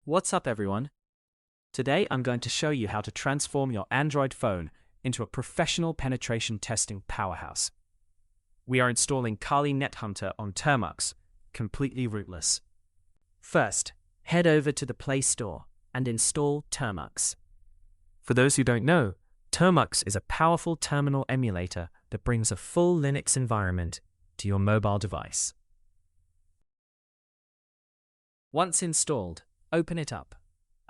What's up everyone? Today I'm going to show you how to transform your Android phone into a professional penetration testing powerhouse. We are installing Kali NetHunter on Termux, completely rootless. First, head over to the Play Store and install Termux. For those who don't know, Termux is a powerful terminal emulator that brings a full Linux environment to your mobile device. Once installed, open it up.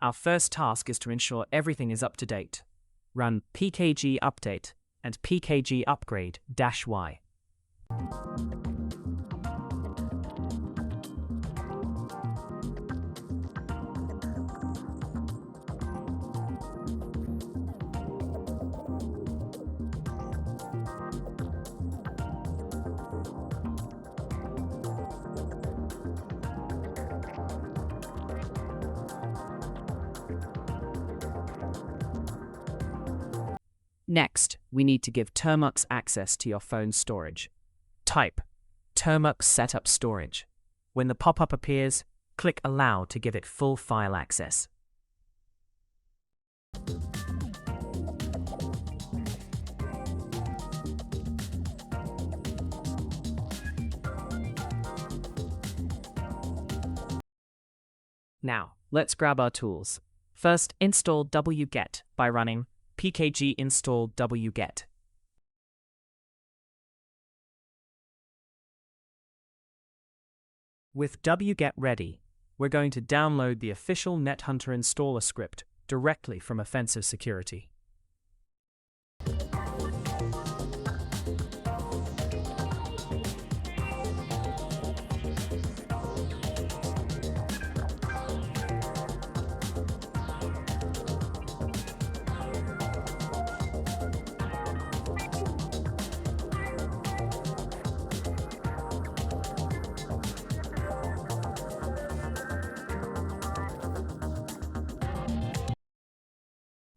Our first task is to ensure everything is up to date. Run pkg update and pkg upgrade -y. Next, we need to give Termux access to your phone's storage. Type Termux Setup Storage. When the pop-up appears, click Allow to give it full file access. Now, let's grab our tools. First, install wget by running pkg install wget. With wget ready, we're going to download the official NetHunter installer script directly from Offensive Security.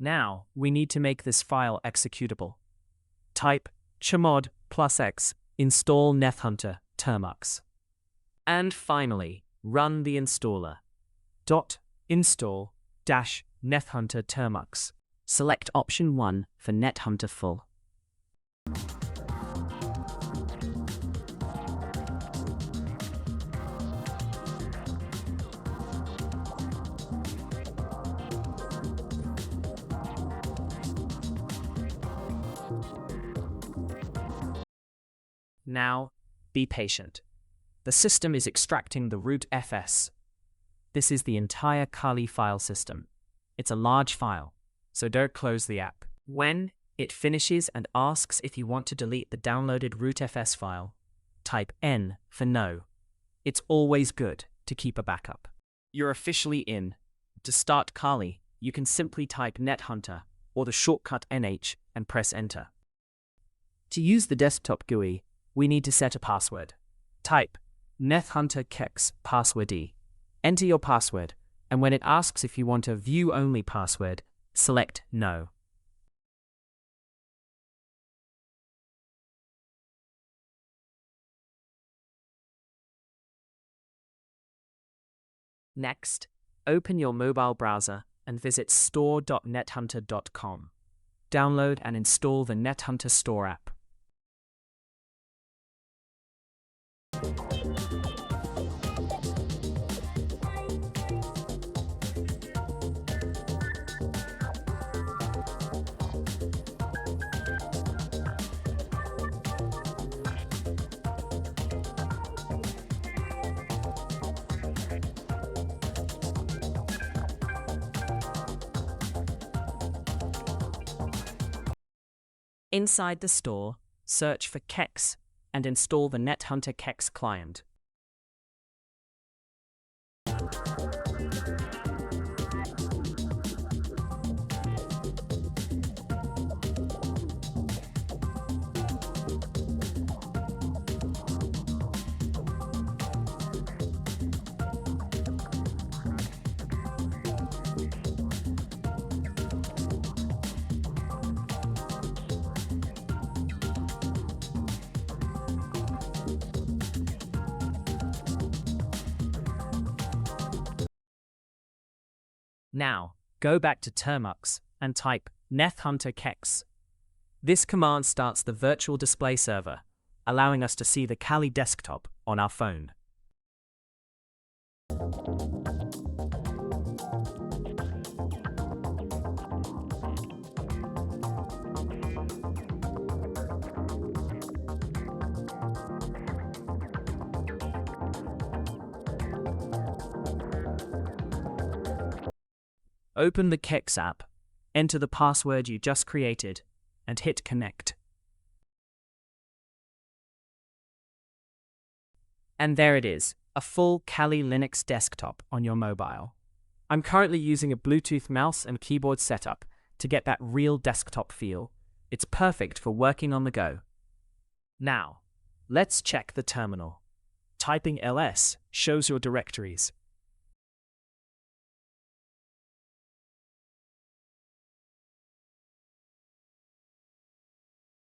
Now, we need to make this file executable. Type chmod +x install NetHunter Termux. And finally, run the installer. .install-NetHunter Termux. Select option 1 for NetHunter Full. Now, be patient. The system is extracting the Rootfs. This is the entire Kali file system. It's a large file, so don't close the app. When it finishes and asks if you want to delete the downloaded Rootfs file, type N for no. It's always good to keep a backup. You're officially in. To start Kali, you can simply type NetHunter or the shortcut NH and press enter. To use the desktop GUI, we need to set a password. Type NetHunter Kex Password. Enter your password, and when it asks if you want a view-only password, select No. Next, open your mobile browser and visit store.nethunter.com. Download and install the NetHunter Store app. Inside the store, search for Kex and install the NetHunter Kex Client. Now, go back to Termux and type NetHunter Kex. This command starts the virtual display server, allowing us to see the Kali desktop on our phone. Open the Kex app, enter the password you just created, and hit connect. And there it is, a full Kali Linux desktop on your mobile. I'm currently using a Bluetooth mouse and keyboard setup to get that real desktop feel. It's perfect for working on the go. Now, let's check the terminal. Typing ls shows your directories.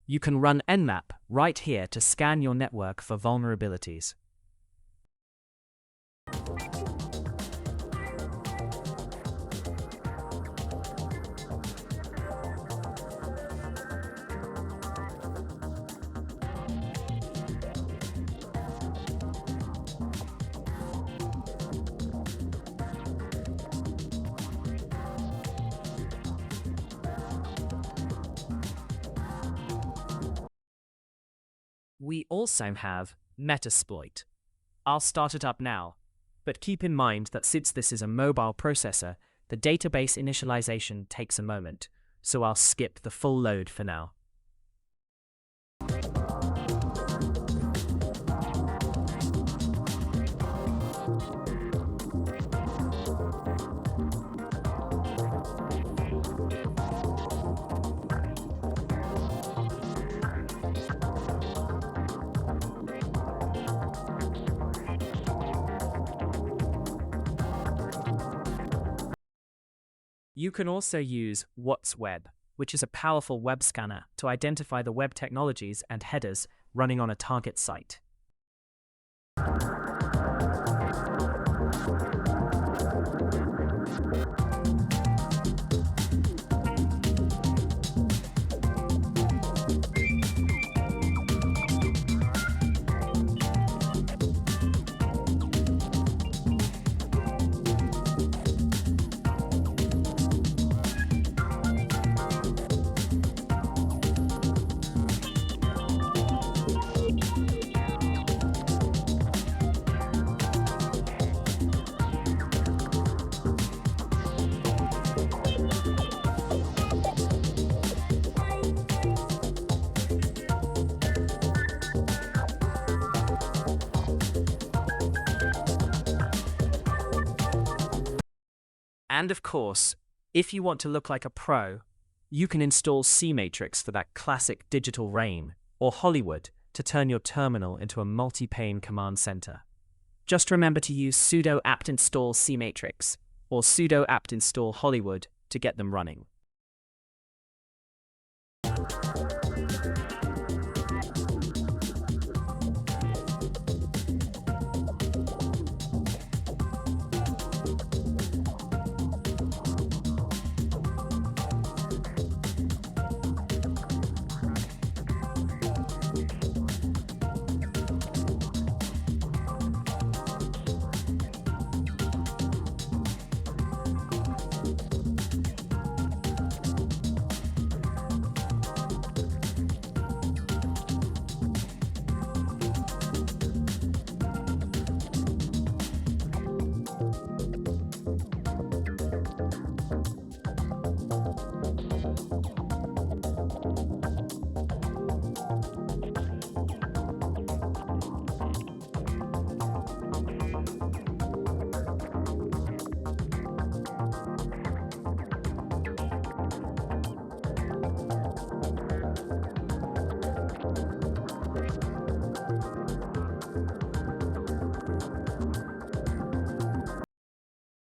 You can run Nmap right here to scan your network for vulnerabilities. We also have Metasploit. I'll start it up now, but keep in mind that since this is a mobile processor, the database initialization takes a moment, so I'll skip the full load for now. You can also use WhatsWeb, which is a powerful web scanner to identify the web technologies and headers running on a target site. And of course, if you want to look like a pro, you can install CMatrix for that classic digital rain, or Hollywood to turn your terminal into a multi-pane command center. Just remember to use sudo apt install CMatrix or sudo apt install Hollywood to get them running.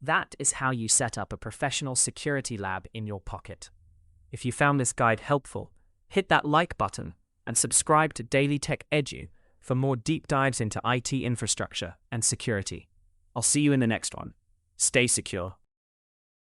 That is how you set up a professional security lab in your pocket. If you found this guide helpful, hit that like button and subscribe to Daily Tech Edu for more deep dives into IT infrastructure and security. I'll see you in the next one. Stay secure.